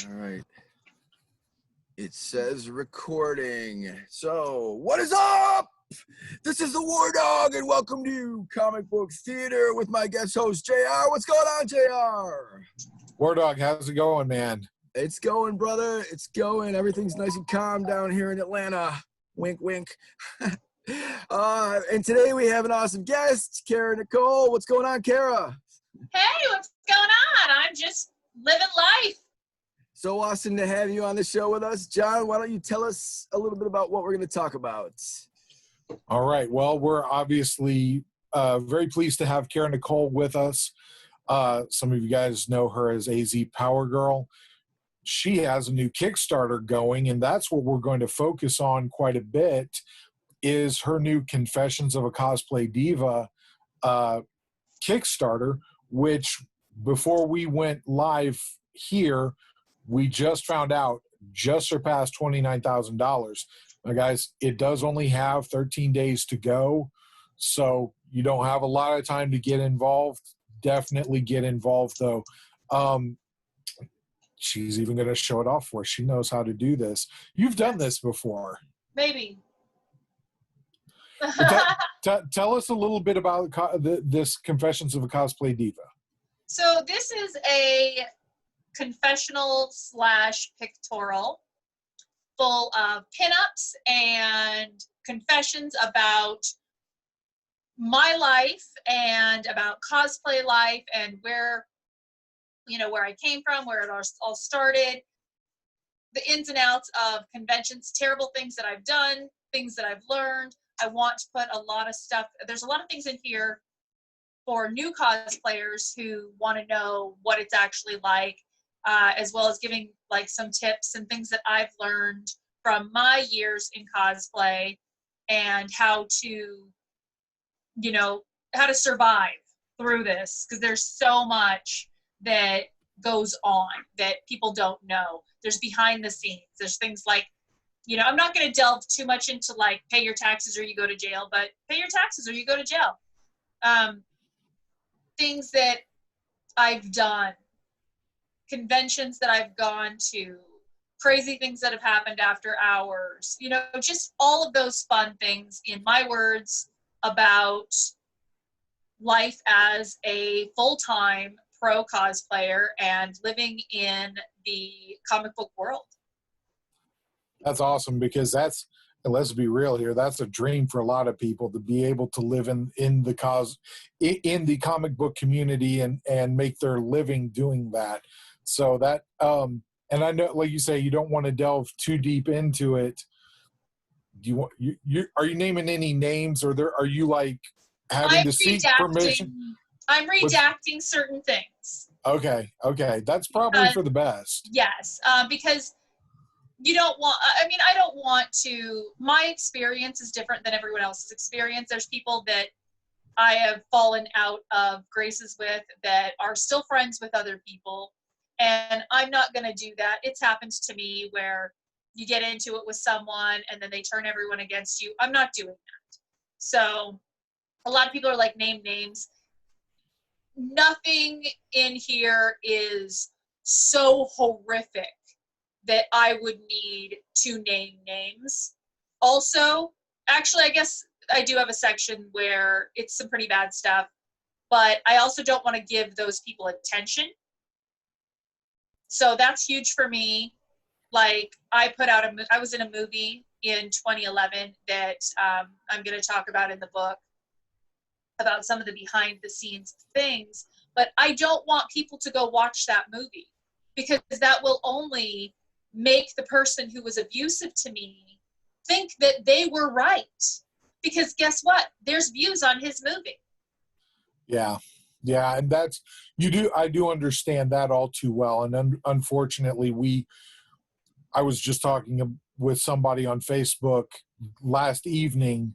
All right. It says recording. So, what is up? This is the War Dog, and welcome to Comic Books Theater with my guest host, JR. What's going on, JR? War Dog, how's it going, man? It's going, brother. It's going. Everything's nice and calm down here in Atlanta. Wink, wink. And today we have an awesome guest, Cara Nicole. What's going on, Cara? Hey, what's going on? I'm just living life. So awesome to have you on the show with us. John, why don't you tell us a little bit about what we're going to talk about? All right. Well, we're obviously very pleased to have Cara Nicole with us. Some of you guys know her as AZ Power Girl. She has a new Kickstarter going, and that's what we're going to focus on quite a bit, is her new Confessions of a Cosplay Diva Kickstarter, which before we went live here, we just found out just surpassed $29,000. Now, guys, it does only have 13 days to go, so you don't have a lot of time to get involved. Definitely get involved, though. She's even going to show it off for us. She knows how to do this. You've done this before. Maybe. Tell us a little bit about this Confessions of a Cosplay Diva. So this is a confessional / pictorial full of pinups and confessions about my life and about cosplay life and where I came from, where it all started, the ins and outs of conventions, terrible things that I've done, things that I've learned. I want to put a lot of stuff. There's a lot of things in here for new cosplayers who want to know what it's actually like, as well as giving like some tips and things that I've learned from my years in cosplay and how to survive through this, because there's so much that goes on that people don't know. There's behind the scenes. There's things like, I'm not going to delve too much into like pay your taxes or you go to jail, but pay your taxes or you go to jail. Things that I've done, conventions that I've gone to, crazy things that have happened after hours, just all of those fun things in my words about life as a full-time pro cosplayer and living in the comic book world. That's awesome, because let's be real here, that's a dream for a lot of people, to be able to live in the comic book community and make their living doing that. So that and I know, like you say, you don't want to delve too deep into it. Are you naming any names, or are you like having to seek permission? I'm redacting certain things. Okay, that's probably for the best. Yes, because you don't want, my experience is different than everyone else's experience. There's people that I have fallen out of graces with that are still friends with other people, and I'm not going to do that. It's happened to me where you get into it with someone and then they turn everyone against you. I'm not doing that. So a lot of people are like, name names. Nothing in here is so horrific that I would need to name names. Also, actually, I guess I do have a section where it's some pretty bad stuff, but I also don't want to give those people attention. So that's huge for me. Like, I was in a movie in 2011 that I'm going to talk about in the book, about some of the behind the scenes things, but I don't want people to go watch that movie, because that will only make the person who was abusive to me think that they were right, because guess what? There's views on his movie. Yeah, and I do understand that all too well. And unfortunately, I was just talking with somebody on Facebook last evening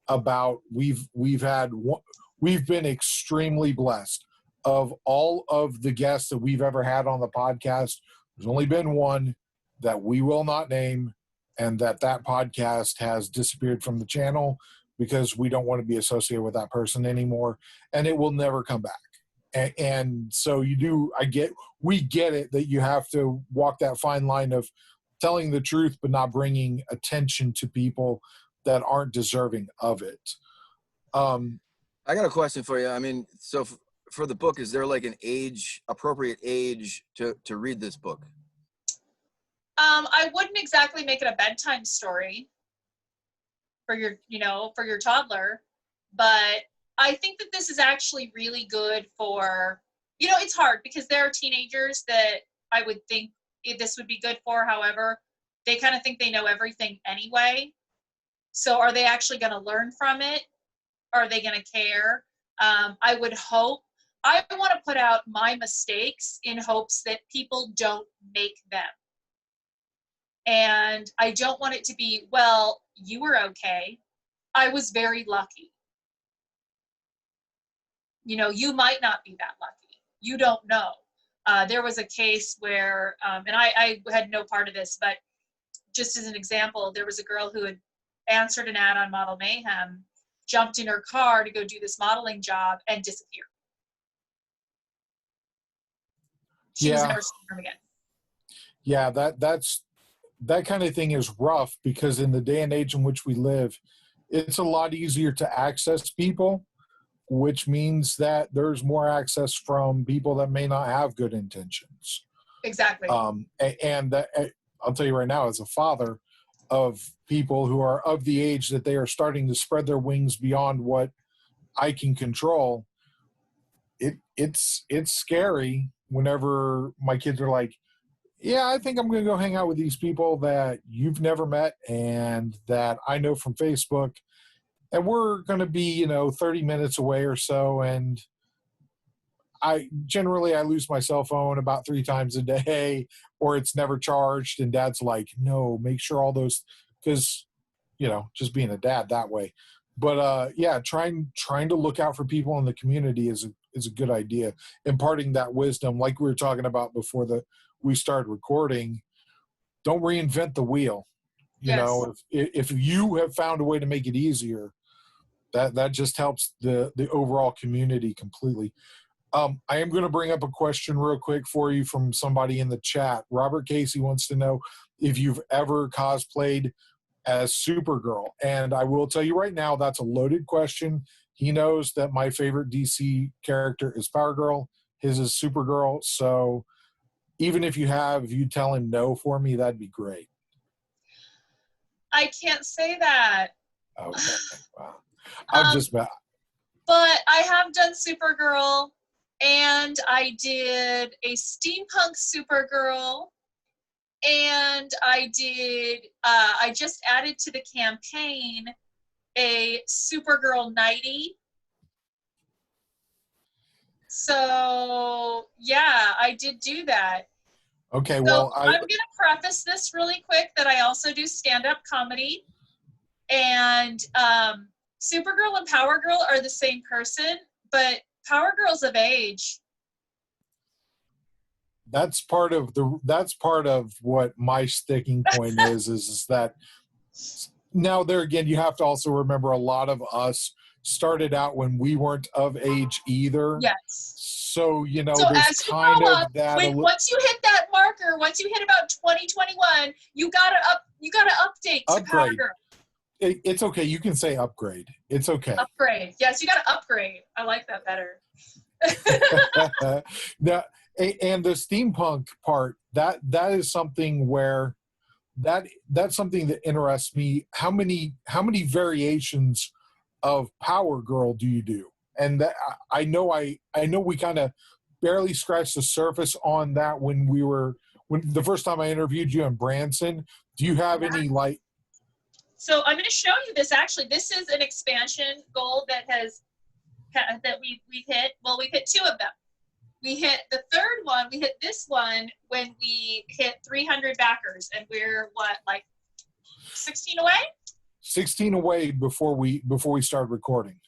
about we've been extremely blessed. Of all of the guests that we've ever had on the podcast, there's only been one that we will not name, and that podcast has disappeared from the channel because we don't want to be associated with that person anymore, and it will never come back. And so we get it that you have to walk that fine line of telling the truth but not bringing attention to people that aren't deserving of it. I got a question for you. I mean, so for the book, is there like an appropriate age to read this book? I wouldn't exactly make it a bedtime story for your toddler, but I think that this is actually really good for, it's hard because there are teenagers that I would think this would be good for. However, they kind of think they know everything anyway. So are they actually going to learn from it? Are they going to care? I would hope. I want to put out my mistakes in hopes that people don't make them. And I don't want it to be, well, you were okay. I was very lucky. You might not be that lucky. You don't know. There was a case where, and I had no part of this, but just as an example, there was a girl who had answered an ad on Model Mayhem, jumped in her car to go do this modeling job, and disappeared. She was never seen from again. Yeah, that kind of thing is rough because in the day and age in which we live, it's a lot easier to access people, which means that there's more access from people that may not have good intentions. Exactly. And I'll tell you right now, as a father of people who are of the age that they are starting to spread their wings beyond what I can control, it's scary whenever my kids are like, yeah, I think I'm going to go hang out with these people that you've never met and that I know from Facebook. And we're going to be, 30 minutes away or so. And I lose my cell phone about 3 times a day, or it's never charged. And Dad's like, no, make sure all those, because, just being a dad that way. But yeah, trying to look out for people in the community is a good idea. Imparting that wisdom, like we were talking about before we started recording, don't reinvent the wheel. If you have found a way to make it easier, that just helps the overall community completely. I am going to bring up a question real quick for you from somebody in the chat. Robert Casey wants to know if you've ever cosplayed as Supergirl. And I will tell you right now, that's a loaded question. He knows that my favorite DC character is Power Girl. His is Supergirl. So even if you tell him no for me, that'd be great. I can't say that. Okay. Wow. I'm just bad. But I have done Supergirl, and I did a steampunk Supergirl, and I just added to the campaign a Supergirl nightie. So, yeah, I did do that. Okay, so well, I'm going to preface this really quick that I also do stand-up comedy. And Supergirl and Power Girl are the same person, but Power Girl's of age. That's part of what my sticking point is that now there again, you have to also remember a lot of us started out when we weren't of age either. Yes. So, so there's as kind you grow of up, that. Once you hit that marker, once you hit about 2021, you gotta update to Power Girl. It's okay. You can say upgrade. It's okay. Upgrade. Yes, you gotta upgrade. I like that better. Now, and the steampunk part, that is something where that's something that interests me. How many variations of Power Girl do you do? And I know we kind of barely scratched the surface on that when the first time I interviewed you in Branson. Do you have any like? So I'm going to show you this. Actually, this is an expansion goal that we've hit. Well, we've hit 2 of them. We hit the 3rd one. We hit this one when we hit 300 backers, and we're like 16 away. 16 away before we started recording.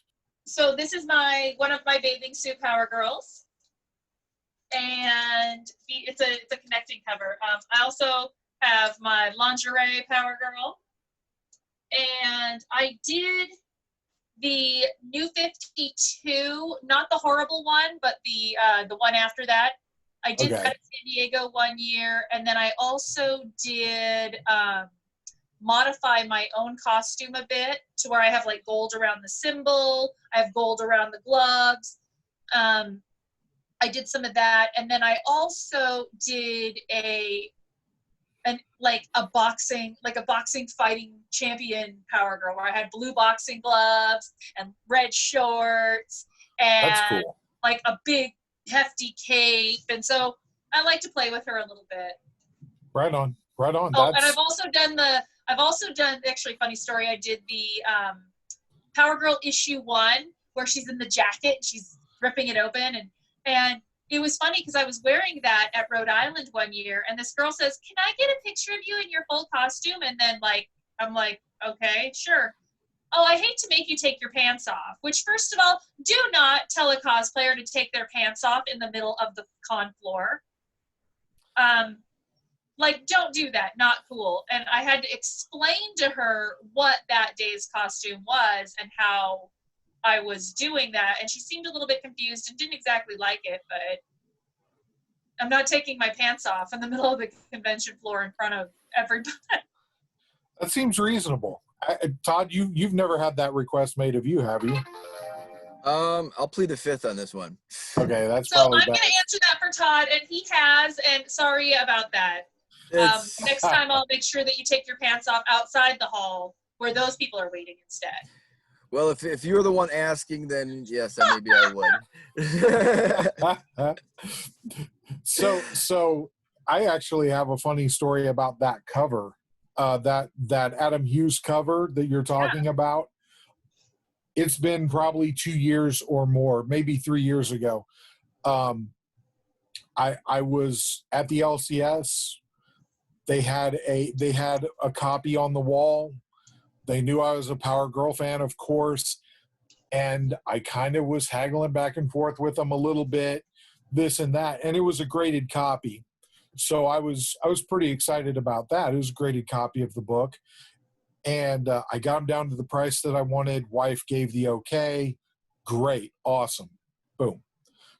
So this is one of my bathing suit Power Girls, and it's a connecting cover. I also have my lingerie Power Girl, and I did the New 52, not the horrible one, but the one after that. I did that in San Diego one year, and then I also did modify my own costume a bit to where I have like gold around the symbol, I have gold around the gloves. I did some of that, and then I also did a boxing fighting champion Power Girl where I had blue boxing gloves and red shorts and That's cool. like a big hefty cape, and so I like to play with her a little bit. Right on. Oh, and I've also done actually, funny story, I did the Power Girl issue 1 where she's in the jacket and she's ripping it open, and it was funny because I was wearing that at Rhode Island one year, and this girl says, "Can I get a picture of you in your full costume?" And then I'm like, okay, sure. Oh, I hate to make you take your pants off, which first of all, do not tell a cosplayer to take their pants off in the middle of the con floor. Don't do that, not cool. And I had to explain to her what that day's costume was and how I was doing that, and she seemed a little bit confused and didn't exactly like it, but I'm not taking my pants off in the middle of the convention floor in front of everybody. That seems reasonable. Todd, you've never had that request made of you, have you? I'll plead the fifth on this one. Okay, that's so probably I'm going to answer that for Todd, and he has, and sorry about that. Next time I'll make sure that you take your pants off outside the hall where those people are waiting instead. Well, if you're the one asking, then yes, maybe I would. So I actually have a funny story about that cover, that Adam Hughes cover that you're talking about. It's been probably 2 years or more, maybe 3 years ago. I was at the LCS. They had a copy on the wall. They knew I was a Power Girl fan, of course, and I kind of was haggling back and forth with them a little bit, this and that, and it was a graded copy. So I was pretty excited about that. It was a graded copy of the book, and I got them down to the price that I wanted. Wife gave the okay. Great, awesome, boom.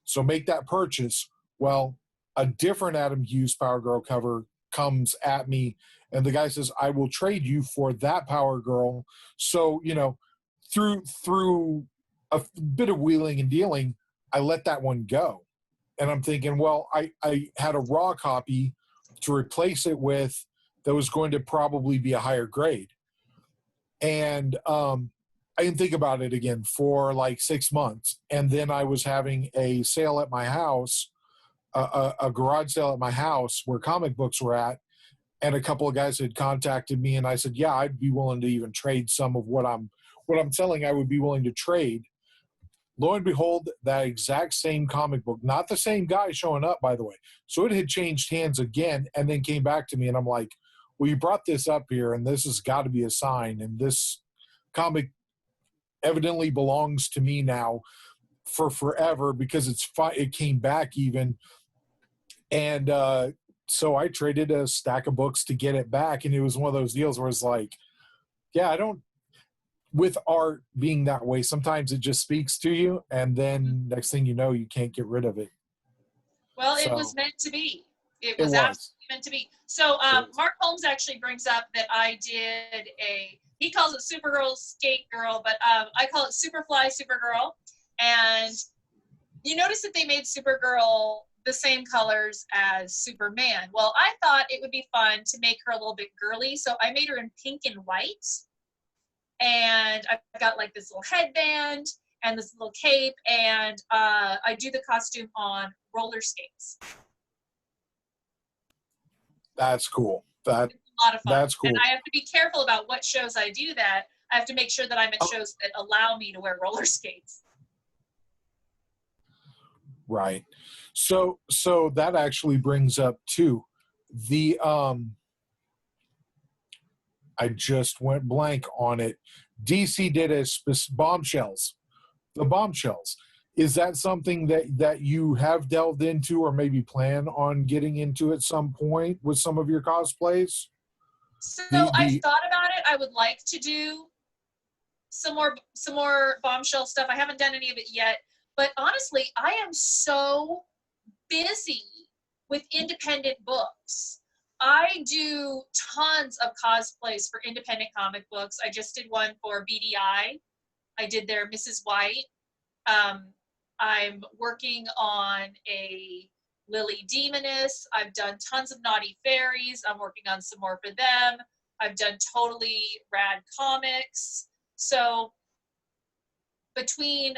So make that purchase. Well, a different Adam Hughes Power Girl cover comes at me, and the guy says, "I will trade you for that Power Girl." So, through a bit of wheeling and dealing, I let that one go. And I'm thinking, well, I had a raw copy to replace it with that was going to probably be a higher grade. And I didn't think about it again for like 6 months. And then I was having a sale at my house, a garage sale at my house where comic books were at. And a couple of guys had contacted me, and I said, yeah, I'd be willing to even trade some of what I'm selling. I would be willing to trade. Lo and behold, that exact same comic book, not the same guy showing up, by the way. So it had changed hands again and then came back to me, and I'm like, well, you brought this up here, and this has got to be a sign. And this comic evidently belongs to me now for forever because it came back even. And so I traded a stack of books to get it back, and it was one of those deals where it's like, yeah, with art being that way, sometimes it just speaks to you, and then next thing you know, you can't get rid of it. Well, it was meant to be. It was absolutely meant to be. So Mark Holmes actually brings up that I did he calls it Supergirl Skate Girl, but I call it Superfly Supergirl. And you notice that they made Supergirl the same colors as Superman. Well, I thought it would be fun to make her a little bit girly, so I made her in pink and white. And I've got like this little headband and this little cape, and I do the costume on roller skates. That's cool. It's a lot of fun. That's cool. And I have to be careful about what shows I do that. I have to make sure that I'm at shows that allow me to wear roller skates. Right. So that actually brings up too the I just went blank on it. DC did bombshells. The bombshells. Is that something that you have delved into or maybe plan on getting into at some point with some of your cosplays? So I've thought about it. I would like to do some more Bombshell stuff. I haven't done any of it yet, but honestly, I am so busy with independent books. I do tons of cosplays for independent comic books. I just did one for BDI. I did their Mrs. White. I'm working on a Lily Demoness. I've done tons of Naughty Fairies. I'm working on some more for them. I've done totally rad comics. So between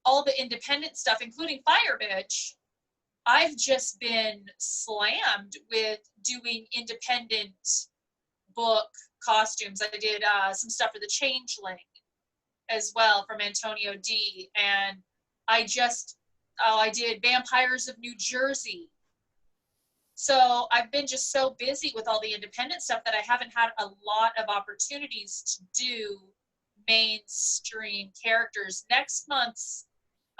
all the independent stuff, including Fire Bitch, I've just been slammed with doing independent book costumes. I did some stuff for the Changeling as well from Antonio D. And I did Vampires of New Jersey. So I've been just so busy with all the independent stuff that I haven't had a lot of opportunities to do mainstream characters. Next month's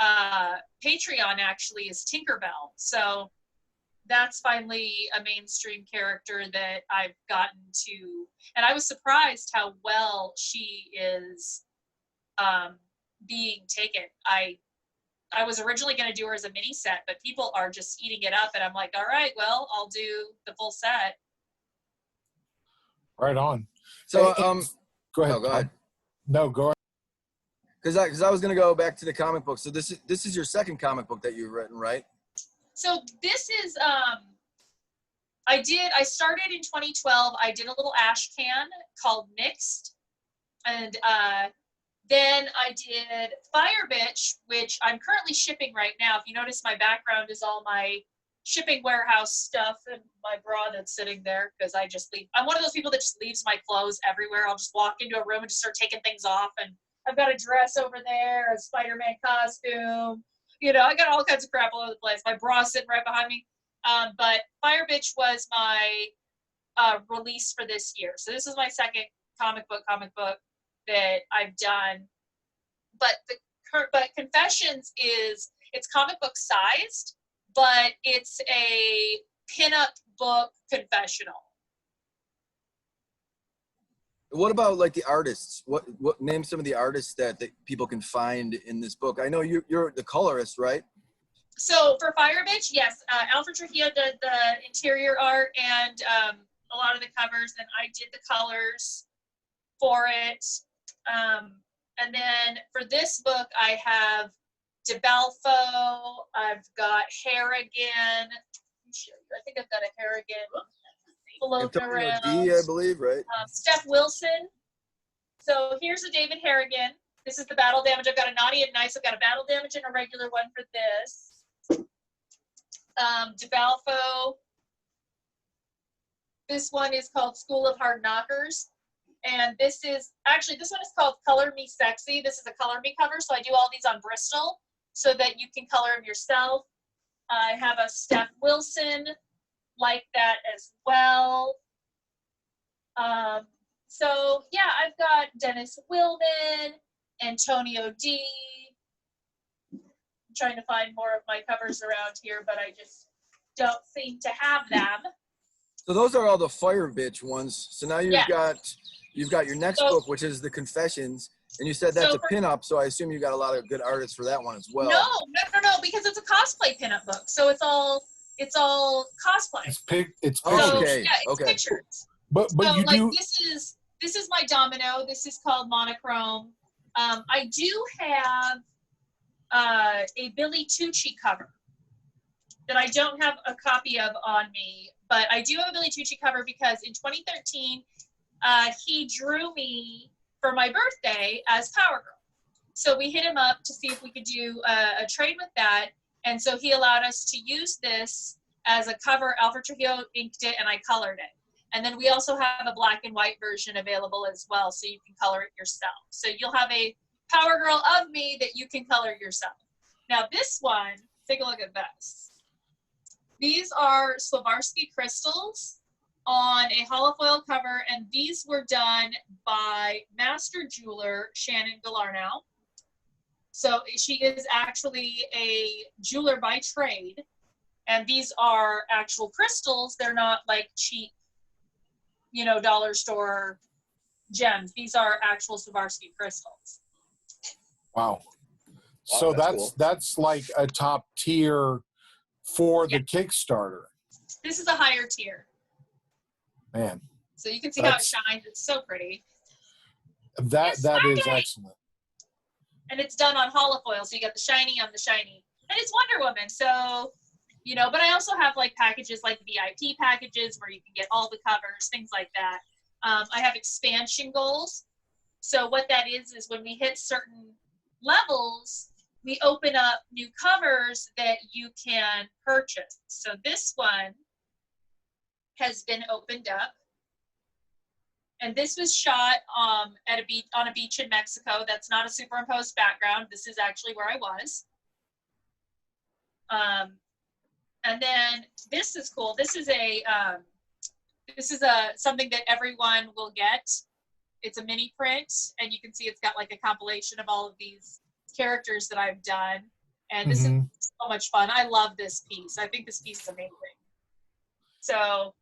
Patreon actually is Tinkerbell. So that's finally a mainstream character that I've gotten to. And I was surprised how well she is being taken. I was originally going to do her as a mini set, but people are just eating it up. And I'm like, all right, well, I'll do the full set. Right on. So, go ahead. Oh, go ahead. No, go ahead. Because I was going to go back to the comic book. So this is your second comic book that you've written, right? So this is, I started in 2012. I did a little ash can called Mixed. And then I did Fire Bitch, which I'm currently shipping right now. If you notice, my background is all my shipping warehouse stuff and my bra that's sitting there because I just leave. I'm one of those people that just leaves my clothes everywhere. I'll just walk into a room and just start taking things off. And I've got a dress over there, a Spider-Man costume. You know, I got all kinds of crap all over the place. My bra sitting right behind me. But Fire Bitch was my release for this year. So this is my second comic book that I've done. But Confessions it's comic book sized, but it's a pinup book confessional. What about like the artists? What name some of the artists that people can find in this book? I know you're the colorist, right? So for Fire Bitch, yes, Alfred Trujillo did the interior art and a lot of the covers, and I did the colors for it. And then for this book, I have DeBalfo, I've got Harrigan. I think I've got a Harrigan floating around. D, I believe, right? Steph Wilson. So here's a David Harrigan. This is the battle damage. I've got a naughty and nice. I've got a battle damage and a regular one for this. DeBalfo. This one is called School of Hard Knockers. And this one is called Color Me Sexy. This is a Color Me cover, so I do all these on Bristol so that you can color them yourself. I have a Steph Wilson like that as well. So yeah, I've got Dennis Willman, Antonio D. I'm trying to find more of my covers around here, but I just don't seem to have them. So those are all the Fire Bitch ones. So now you've got your next book, which is the Confessions, and you said that's a pinup. So I assume you got a lot of good artists for that one as well. No, because it's a cosplay pinup book. So it's all cosplay. It's pictures. Okay. Yeah, it's pictures. But so, you do. This is my domino. This is called Monochrome. I do have a Billy Tucci cover that I don't have a copy of on me, but I do have a Billy Tucci cover because in 2013 he drew me for my birthday as Power Girl. So we hit him up to see if we could do a trade with that, and so he allowed us to use this as a cover. Alfred Trujillo inked it and I colored it. And then we also have a black and white version available as well, so you can color it yourself. So you'll have a Power Girl of me that you can color yourself. Now this one, take a look at this. These are Swarovski crystals on a holofoil cover, and these were done by master jeweler Shannon Galarnow. So she is actually a jeweler by trade, and these are actual crystals. They're not like cheap, dollar store gems. These are actual Swarovski crystals. Wow. Wow, So that's that's cool. like a top tier for the Yeah. Kickstarter. This is a higher tier. Man, So you can see how it shines. It's so pretty. that is excellent. And it's done on holofoil, so you got the shiny on the shiny. And it's Wonder Woman, so, you know, but I also have like packages like VIP packages where you can get all the covers, things like that. I have expansion goals. So what that is when we hit certain levels, we open up new covers that you can purchase. So this one has been opened up. And this was shot at on a beach in Mexico. That's not a superimposed background. This is actually where I was. And then this is cool. This is something that everyone will get. It's a mini print, and you can see it's got like a compilation of all of these characters that I've done. And this is so much fun. I love this piece. I think this piece is amazing. So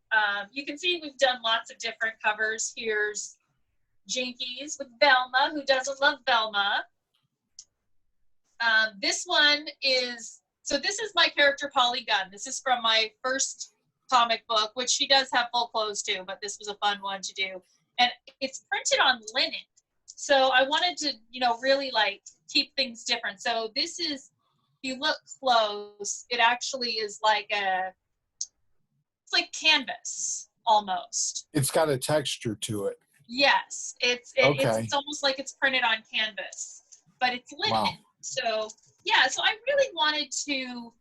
you can see we've done lots of different covers. Here's Jinkies with Velma. Who doesn't love Velma? This one is, so this is my character Polly Gunn. This is from my first comic book, which she does have full clothes too, but this was a fun one to do. And it's printed on linen. So I wanted to, you know, really like keep things different. So this is, if you look close, it actually is like it's like canvas almost. It's got a texture to it. Yes, it's almost like it's printed on canvas, but it's linen. Wow. So yeah, so I really wanted to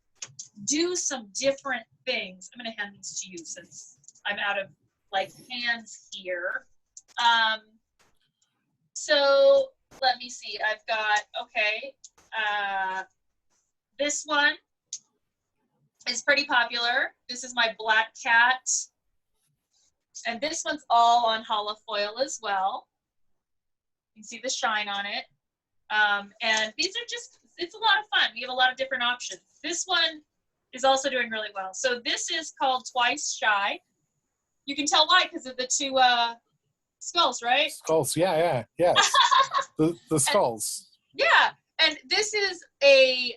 do some different things. I'm gonna hand these to you since I'm out of like hands here. So let me see. I've got this one is pretty popular. This is my black cat. And this one's all on holofoil as well. You can see the shine on it. And these are just, it's a lot of fun. We have a lot of different options. This one is also doing really well. So this is called Twice Shy. You can tell why because of the two skulls, right? Skulls, yes. the skulls. Yeah, and this is a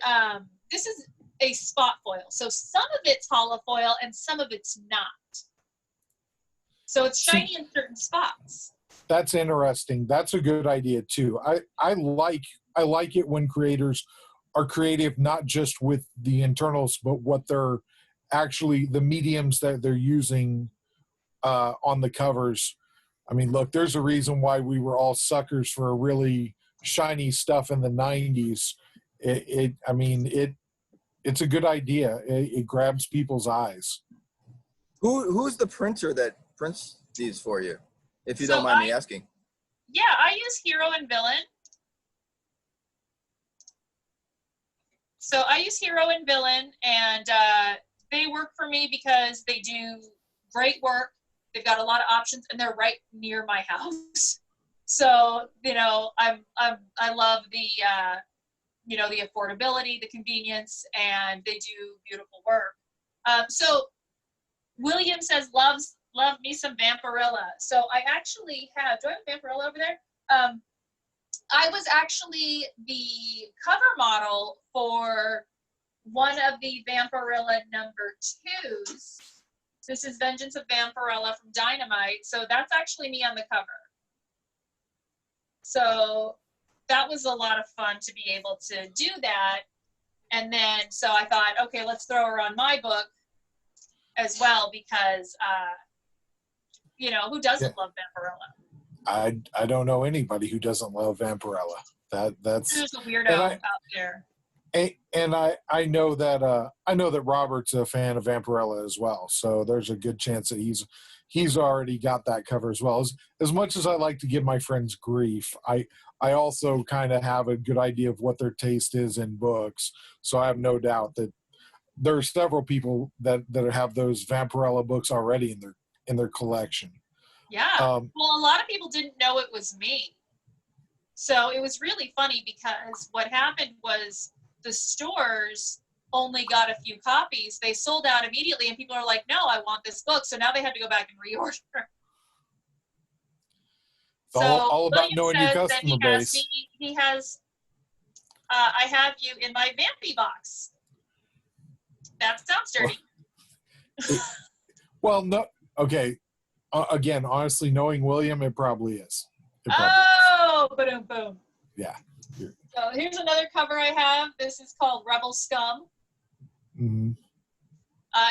spot foil. So some of it's holofoil and some of it's not. So it's shiny in certain spots. That's interesting. That's a good idea too. I like it when creators are creative, not just with the internals, but what they're actually the mediums that they're using on the covers. I mean, look, there's a reason why we were all suckers for really shiny stuff in the 90s. It's a good idea. It grabs people's eyes. Who's the printer that prints these for you, if you don't mind me asking? Yeah, I use Hero and Villain. So I use Hero and Villain, and they work for me because they do great work. They've got a lot of options, and they're right near my house. So, you know, I love the the affordability, the convenience, and they do beautiful work. So William says, love me some Vampirella. So I actually have, do I have Vampirella over there? I was actually the cover model for one of the Vampirella #2s. This is Vengeance of Vampirella from Dynamite. So that's actually me on the cover. So that was a lot of fun to be able to do that. And then, so I thought, okay, let's throw her on my book as well because, who doesn't love Vampirella? I don't know anybody who doesn't love Vampirella. That's there's a weirdo out there. And I know that Robert's a fan of Vampirella as well. So there's a good chance that he's already got that cover as well. As much as I like to give my friends grief, I also kind of have a good idea of what their taste is in books. So I have no doubt that there are several people that have those Vampirella books already in their collection. Yeah. Well, a lot of people didn't know it was me. So it was really funny because what happened was the stores only got a few copies. They sold out immediately, and people are like, no, I want this book. So now they had to go back and reorder. It's all about William knowing your says that customer he has base. he has. I have you in my Vampy box. That sounds dirty. Well, no. Okay. Again, honestly, knowing William, it probably is. Oh, boom, boom. Yeah. So here's another cover I have. This is called Rebel Scum. Mm-hmm.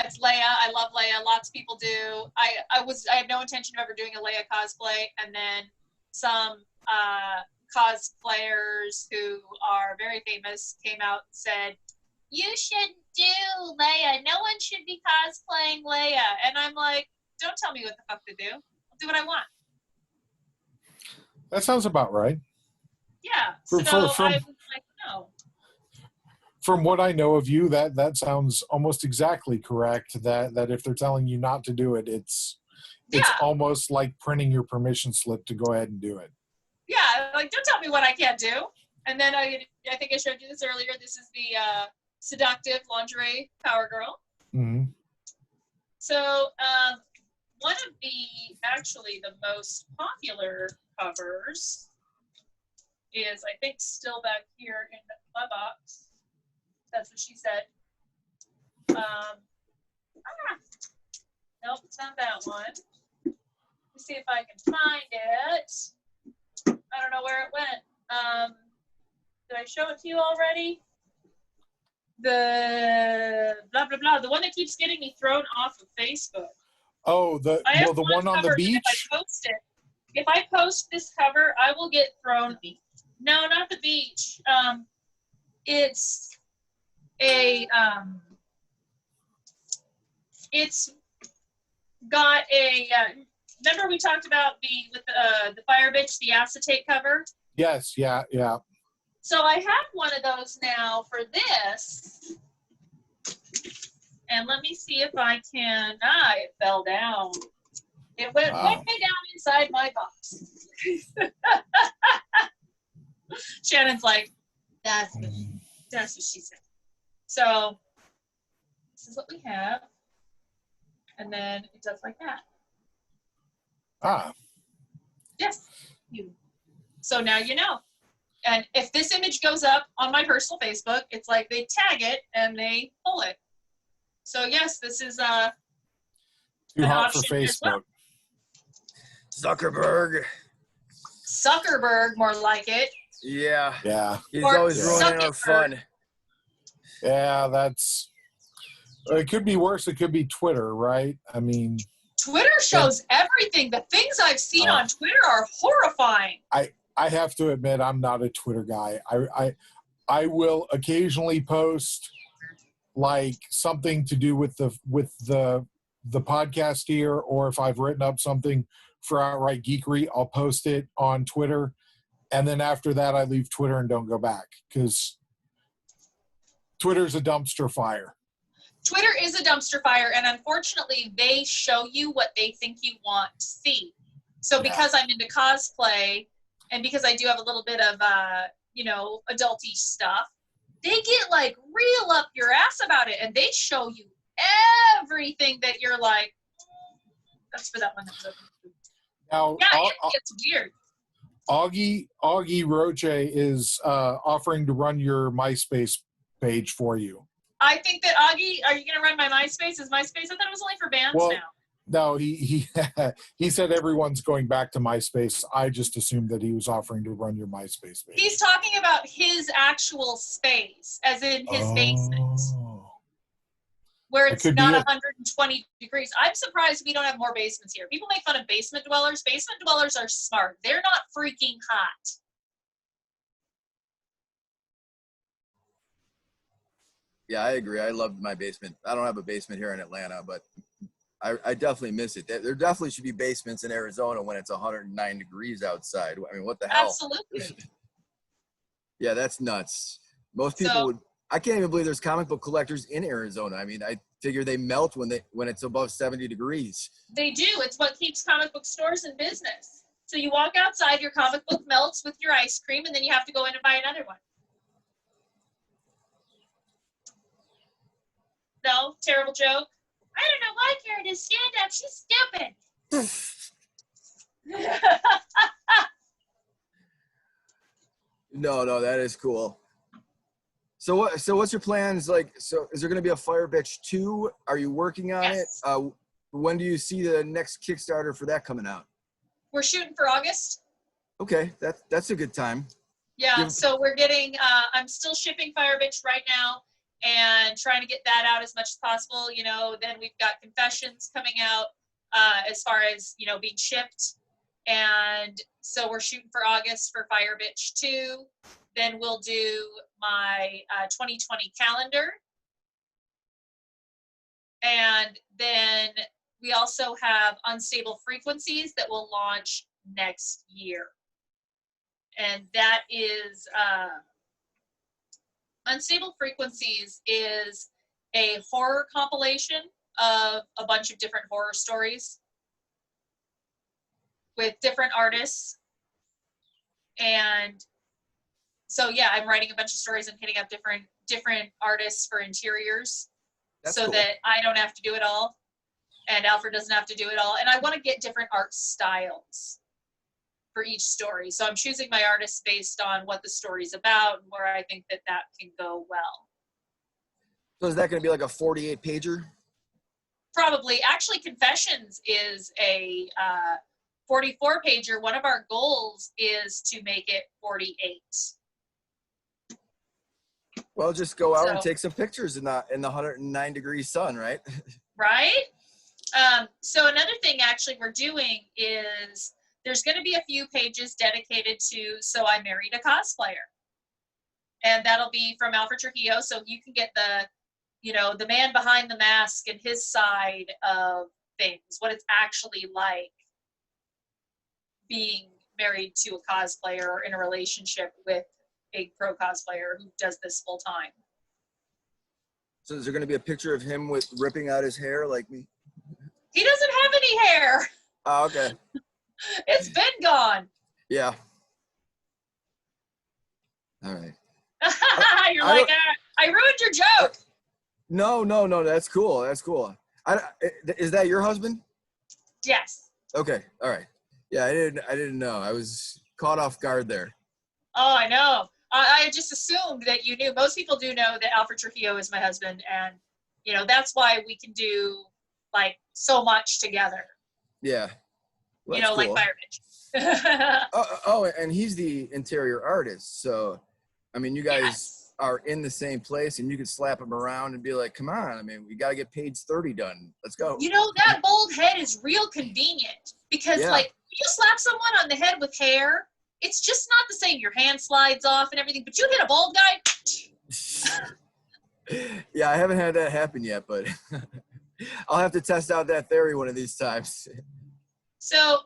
It's Leia. I love Leia. Lots of people do. I had no intention of ever doing a Leia cosplay, and then some cosplayers who are very famous came out and said, "You should do Leia. No one should be cosplaying Leia." And I'm like, don't tell me what the fuck to do. I'll do what I want. That sounds about right. Yeah. I was like, no. From what I know of you, that sounds almost exactly correct. That if they're telling you not to do it, it's almost like printing your permission slip to go ahead and do it. Yeah, like don't tell me what I can't do. And then I think I showed you this earlier. This is the Seductive Lingerie Power Girl. Mm-hmm. So one of the most popular covers is, I think, still back here in my box. That's what she said. Nope, it's not that one. Let me see if I can find it. I don't know where it went. Did I show it to you already? The blah blah blah. The one that keeps getting me thrown off of Facebook. Oh, the one on the beach. If I post this cover, I will get thrown. No, not the beach. It's a it's got a. Remember we talked about the fire bitch, the acetate cover. Yes. Yeah. Yeah. So I have one of those now for this. And let me see if I can. It fell down. It went way down inside my box. Shannon's like, that's what she said. So this is what we have. And then it does like that. Yes. So now you know. And if this image goes up on my personal Facebook, it's like they tag it and they pull it. So yes, this is too hot for Facebook. Well. Zuckerberg, more like it. Yeah. Yeah. He's always ruining our fun. Yeah, it could be worse. It could be Twitter, right? I mean, Twitter shows everything. The things I've seen on Twitter are horrifying. I have to admit, I'm not a Twitter guy. I will occasionally post like something to do with the podcast here, or if I've written up something for Outright Geekery, I'll post it on Twitter, and then after that, I leave Twitter and don't go back because Twitter's a dumpster fire. Twitter is a dumpster fire, and unfortunately, they show you what they think you want to see. So because I'm into cosplay, and because I do have a little bit of, adulty stuff, they get like real up your ass about it, and they show you everything that you're like, that's for that one that was open. Now, it's weird. Augie Roche is offering to run your MySpace page for you. I think that Augie, are you going to run my MySpace? Is MySpace? I thought it was only for bands now. No, he said everyone's going back to MySpace. I just assumed that he was offering to run your MySpace page. He's talking about his actual space, as in his basement, where it's not 120 degrees. I'm surprised we don't have more basements here. People make fun of basement dwellers. Basement dwellers are smart. They're not freaking hot. Yeah, I agree. I love my basement. I don't have a basement here in Atlanta, but I definitely miss it. There definitely should be basements in Arizona when it's 109 degrees outside. I mean, what the hell? Absolutely. Yeah, that's nuts. Most people would. I can't even believe there's comic book collectors in Arizona. I mean, I figure they melt when it's above 70 degrees. They do. It's what keeps comic book stores in business. So you walk outside, your comic book melts with your ice cream, and then you have to go in and buy another one. No, terrible joke. I don't know why Cara does stand up. She's stupid. No, that is cool. So what's your plans? Like, so is there going to be a Fire Bitch 2? Are you working on Yes. it? When do you see the next Kickstarter for that coming out? We're shooting for August. Okay, that's a good time. Yeah, so we're getting, I'm still shipping Fire Bitch right now and trying to get that out as much as possible. You know, then we've got Confessions coming out as far as, you know, being shipped. And so we're shooting for August for Fire Bitch 2. Then we'll do my 2020 calendar. And then we also have Unstable Frequencies that will launch next year. And that is Unstable Frequencies is a horror compilation of a bunch of different horror stories with different artists. And so yeah, I'm writing a bunch of stories and hitting up different artists for interiors. That's so cool. That I don't have to do it all and Alfred doesn't have to do it all. And I want to get different art styles for each story. So I'm choosing my artists based on what the story's about and where I think that can go well. So is that going to be like a 48 pager? Probably. Actually, Confessions is a 44 pager. One of our goals is to make it 48. Well, just go out and take some pictures in the 109-degree sun, right? Right? So another thing actually we're doing is there's going to be a few pages dedicated to So I Married a Cosplayer. And that'll be from Alfred Trujillo, so you can get the man behind the mask and his side of things, what it's actually like being married to a cosplayer or in a relationship with a pro cosplayer who does this full time. So is there going to be a picture of him with ripping out his hair like me? He doesn't have any hair. Oh, okay. It's been gone. Yeah. All right. You're like, I ruined your joke. No. That's cool. Is that your husband? Yes. Okay. All right. Yeah, I didn't know. I was caught off guard there. Oh, I know. I just assumed that you knew. Most people do know that Alfred Trujillo is my husband, and that's why we can do like so much together. Yeah. Well, cool. Like Fire Bitch. And he's the interior artist, so I mean, you guys are in the same place, and you can slap him around and be like, "Come on! I mean, we got to get page 30 done. Let's go." That bald head is real convenient because, like, you slap someone on the head with hair. It's just not the same. Your hand slides off and everything, but you hit a bald guy. Yeah, I haven't had that happen yet, but I'll have to test out that theory one of these times. So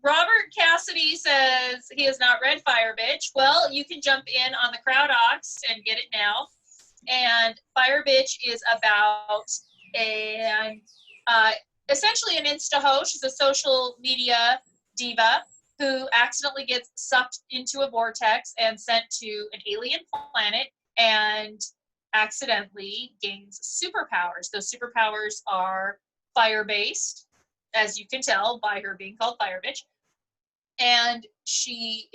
Robert Cassidy says he has not read Fire Bitch. Well, you can jump in on the Crowdox and get it now. And Fire Bitch is about essentially an Insta-ho. She's a social media diva who accidentally gets sucked into a vortex and sent to an alien planet and accidentally gains superpowers. Those superpowers are fire-based, as you can tell by her being called Fire Bitch. And she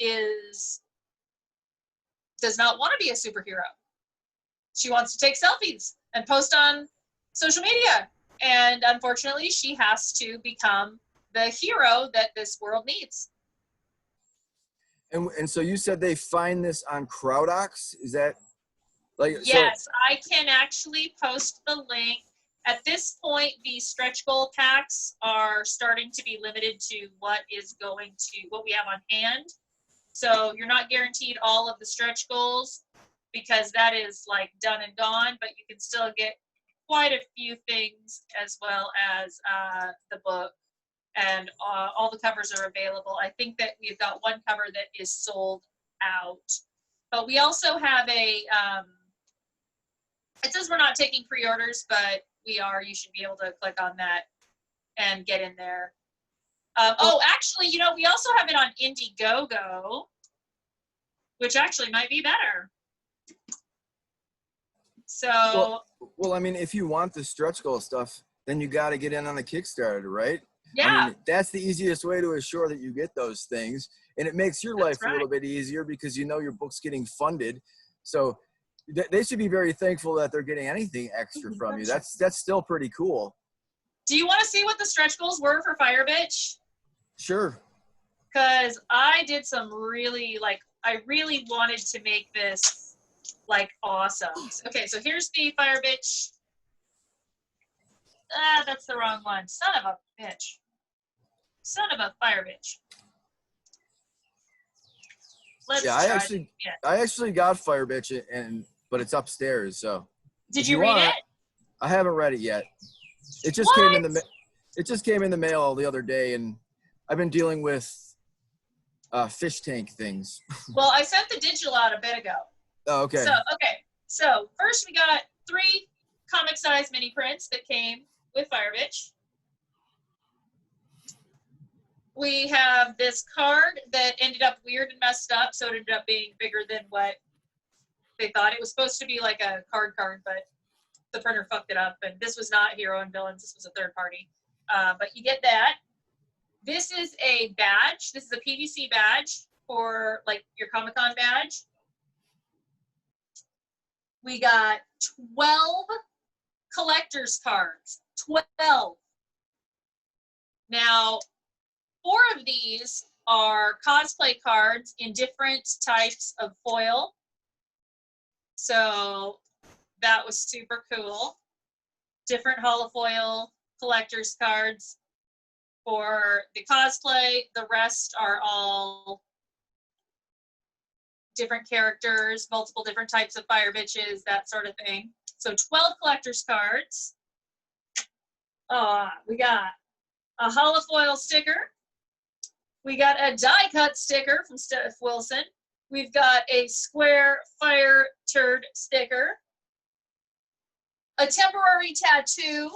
does not want to be a superhero. She wants to take selfies and post on social media. And unfortunately, she has to become the hero that this world needs. And so you said they find this on Crowdox? Is that like? Yes, I can actually post the link. At this point, the stretch goal packs are starting to be limited to what we have on hand. So you're not guaranteed all of the stretch goals because that is like done and gone, but you can still get quite a few things as well as the book. And all the covers are available. I think that we've got one cover that is sold out. But we also have it says we're not taking pre-orders, but we are. You should be able to click on that and get in there. Actually, we also have it on Indiegogo, which actually might be better. So. Well, I mean, if you want the stretch goal stuff, then you got to get in on the Kickstarter, right? Yeah. I mean, that's the easiest way to assure that you get those things. And it makes your life That's a little bit easier because you know your book's getting funded. So they should be very thankful that they're getting anything extra from you. That's still pretty cool. Do you want to see what the stretch goals were for Fire Bitch? Sure. Because I did some really, like, I really wanted to make this, like, awesome. Okay, so here's the Fire Bitch. Ah, that's the wrong one. Son of a bitch. Son of a Fire Bitch. Let's Yeah, I actually got Fire Bitch, but it's upstairs. So did you read it? I haven't read it yet. It just came in the mail the other day, and I've been dealing with fish tank things. Well, I sent the digital out a bit ago. Oh, okay. So first we got 3 comic-sized mini prints that came with Fire Bitch. We have this card that ended up weird and messed up, so it ended up being bigger than what they thought. It was supposed to be like a card, but the printer fucked it up, and this was not Hero and Villains. This was a third party. But you get that. This is a badge. This is a PVC badge for like your Comic-Con badge. We got 12 collector's cards. 12. Now, 4 of these are cosplay cards in different types of foil. So that was super cool. Different holofoil collector's cards for the cosplay. The rest are all different characters, multiple different types of Fire Bitches, that sort of thing. So 12 collector's cards. We got a holofoil sticker. We got a die cut sticker from Steph Wilson. We've got a square fire turd sticker. A temporary tattoo.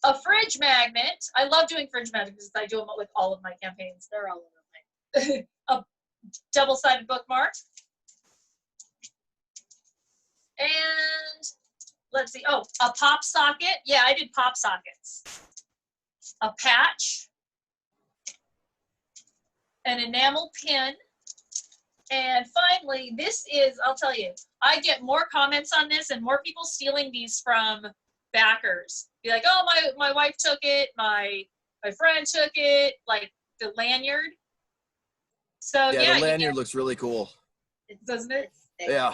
A fridge magnet. I love doing fridge magnets because I do them with all of my campaigns. They're all over my a double-sided bookmark. And let's see. Oh, a pop socket. Yeah, I did pop sockets. A patch. An enamel pin. And finally, this is, I'll tell you, I get more comments on this and more people stealing these from backers. Be like, oh, my wife took it, my friend took it, like the lanyard. So yeah, the lanyard looks really cool. Doesn't it? Yeah.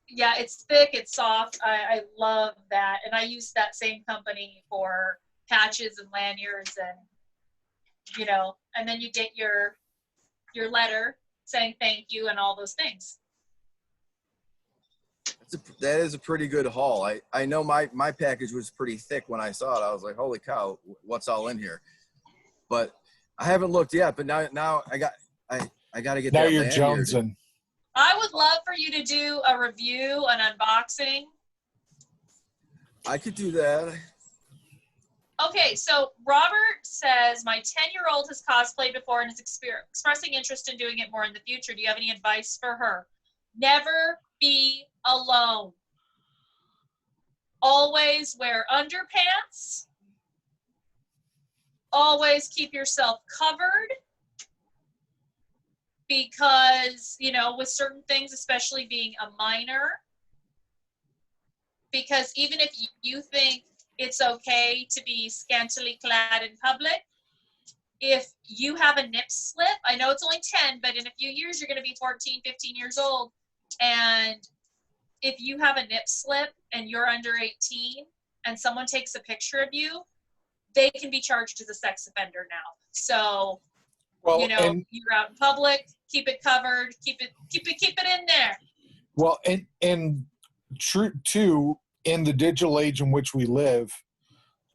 Yeah, it's thick, it's soft. I love that. And I use that same company for patches and lanyards and, you know, and then you get your letter saying thank you and all those things. That is a pretty good haul. I know my package was pretty thick when I saw it. I was like, holy cow, what's all in here? But I haven't looked yet, but now I got to get now that you're lanyard. jonesing. I would love for you to do a review, an unboxing. I could do that. Okay, so Robert says, my 10-year-old has cosplayed before and is expressing interest in doing it more in the future. Do you have any advice for her? Never be alone. Always wear underpants. Always keep yourself covered. Because, you know, with certain things, especially being a minor, because even if you think it's okay to be scantily clad in public, if you have a nip slip, I know it's only 10, but in a few years, you're going to be 14, 15 years old. And if you have a nip slip and you're under 18 and someone takes a picture of you, they can be charged as a sex offender now. So, well, you know, you're out in public, keep it covered, keep it in there. Well, and true too, in the digital age in which we live,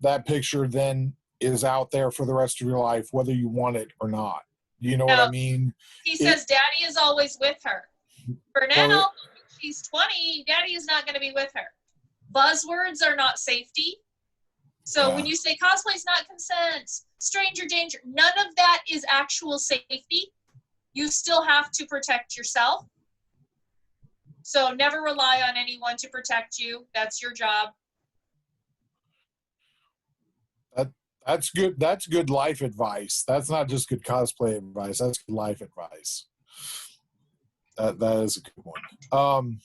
that picture then is out there for the rest of your life, whether you want it or not. You know what I mean? He says Daddy is always with her. For now, Well, she's 20, Daddy is not going to be with her. Buzzwords are not safety. So when you say cosplay is not consent, stranger danger, none of that is actual safety. You still have to protect yourself. So never rely on anyone to protect you. That's your job. That's good. That's good life advice. That's not just good cosplay advice. That's good life advice. That is a good one.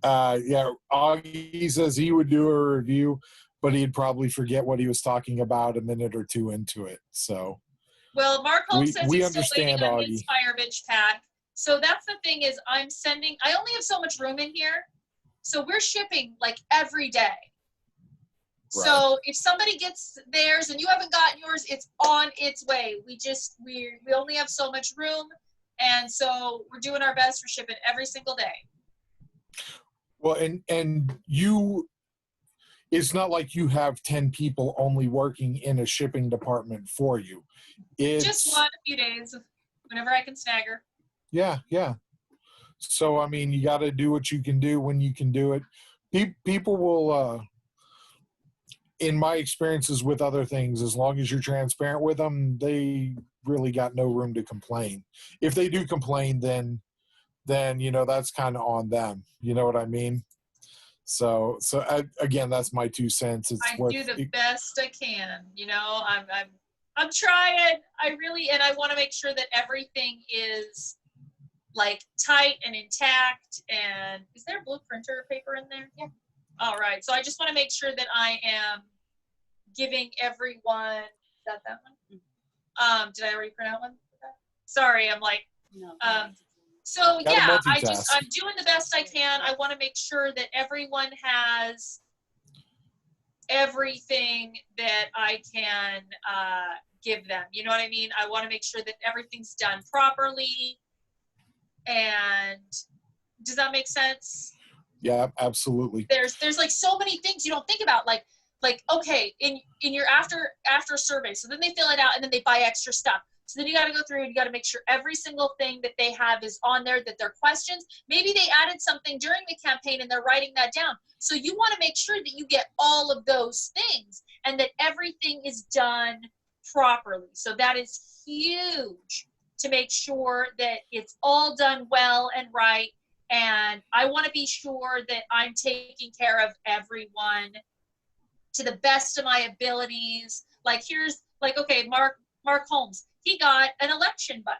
Yeah, Augie says he would do a review, but he'd probably forget what he was talking about a minute or two into it. So, Well, Mark Holmes says we he's still waiting understand, on his Augie. Fire Bitch pack. So that's the thing is I only have so much room in here. So we're shipping like every day. Right. So if somebody gets theirs and you haven't gotten yours, it's on its way. We only have so much room. And so we're doing our best for shipping every single day. Well, and you, it's not like you have 10 people only working in a shipping department for you. It's just one, a few days, whenever I can snagger. Yeah. So, I mean, you got to do what you can do when you can do it. People will, in my experiences with other things, as long as you're transparent with them, they really got no room to complain. If they do complain, then that's kind of on them. You know what I mean? So again, that's my 2 cents. I do the best I can. I'm trying. I want to make sure that everything is like tight and intact. And is there blue printer paper in there? Yeah. All right. So I just want to make sure that I am giving everyone. Is that one? Did I already print out one? Sorry, I'm like. No. So yeah, multitask. I'm doing the best I can. I want to make sure that everyone has everything that I can give them. You know what I mean? I want to make sure that everything's done properly. And does that make sense? Yeah, absolutely. There's like so many things you don't think about, like okay, in your after survey. So then they fill it out and then they buy extra stuff. So then you got to go through and you got to make sure every single thing that they have is on there, that their questions, maybe they added something during the campaign and they're writing that down. So you want to make sure that you get all of those things and that everything is done properly. So that is huge, to make sure that it's all done well and right. And I want to be sure that I'm taking care of everyone to the best of my abilities. Like okay, Mark Holmes, he got an election button.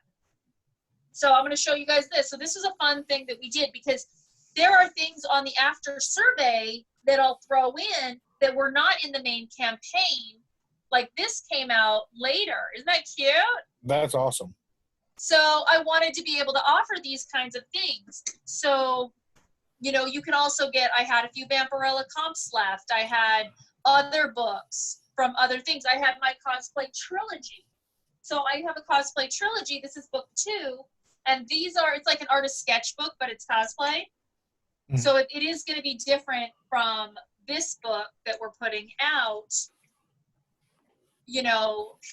So I'm going to show you guys this. So this is a fun thing that we did, because there are things on the after survey that I'll throw in that were not in the main campaign. Like this came out later. Isn't that cute? That's awesome. So I wanted to be able to offer these kinds of things. So, you can also I had a few Vampirella comps left. I had other books from other things. I had my Cosplay Trilogy. So I have a Cosplay Trilogy. This is book 2. And it's like an artist sketchbook, but it's cosplay. Mm-hmm. So it is going to be different from this book that we're putting out.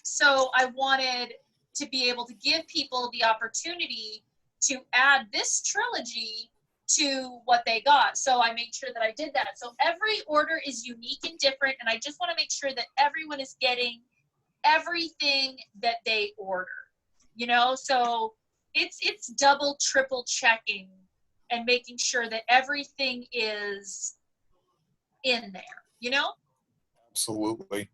So I wanted to be able to give people the opportunity to add this trilogy to what they got. So I made sure that I did that. So every order is unique and different, and I just want to make sure that everyone is getting everything that they order. So it's double, triple checking and making sure that everything is in there, Absolutely.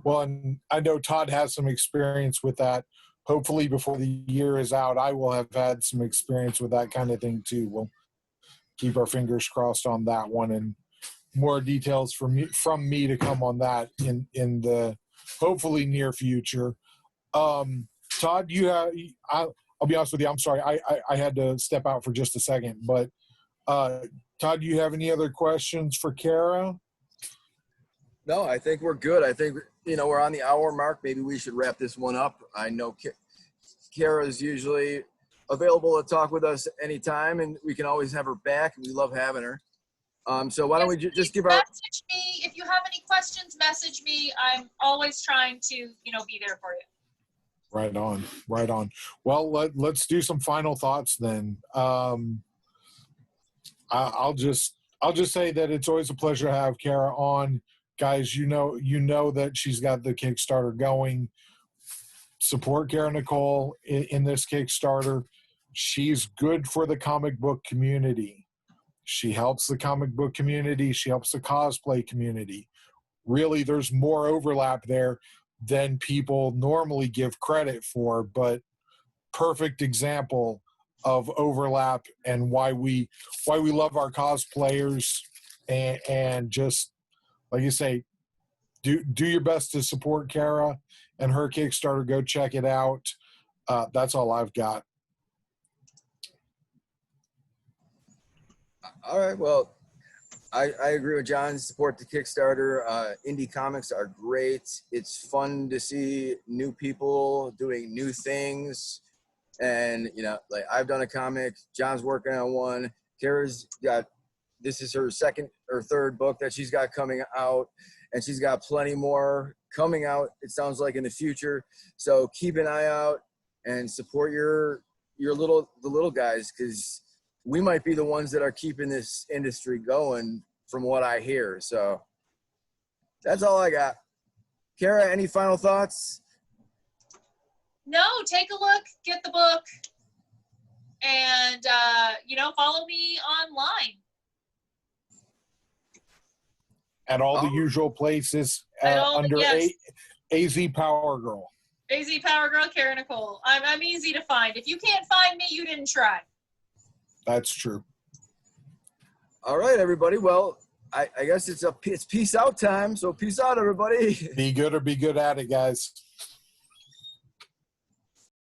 Well, and I know Todd has some experience with that. Hopefully before the year is out, I will have had some experience with that kind of thing too. We'll keep our fingers crossed on that one, and more details from me to come on that in the hopefully near future. Todd, I'll be honest with you. I'm sorry. I had to step out for just a second, but Todd, do you have any other questions for Cara? No, I think we're good. I think, we're on the hour mark. Maybe we should wrap this one up. I know Cara is usually available to talk with us anytime, and we can always have her back. We love having her. So why don't we just give our... Message me. If you have any questions, message me. I'm always trying to, be there for you. Right on. Well, let's do some final thoughts then. I'll just say that it's always a pleasure to have Cara on. Guys, you know that she's got the Kickstarter going. Support Cara Nicole in this Kickstarter. She's good for the comic book community. She helps the comic book community. She helps the cosplay community. Really, there's more overlap there than people normally give credit for, but perfect example of overlap and why we love our cosplayers, and just like you say, do your best to support Cara and her Kickstarter. Go check it out. That's all I've got. All right. Well, I agree with John. Support the Kickstarter. Indie comics are great. It's fun to see new people doing new things. And, you know, like I've done a comic. John's working on one. Cara's got, this is her second or third book that she's got coming out. And she's got plenty more coming out, it sounds like, in the future. So keep an eye out and support the little guys, because we might be the ones that are keeping this industry going, from what I hear. So that's all I got. Cara, any final thoughts? No, take a look, get the book, and, follow me online. At all the usual places under AZ Power Girl. AZ Power Girl, Cara Nicole. I'm easy to find. If you can't find me, you didn't try. That's true. All right, everybody. Well, I guess it's peace out time. So peace out, everybody. Be good or be good at it, guys.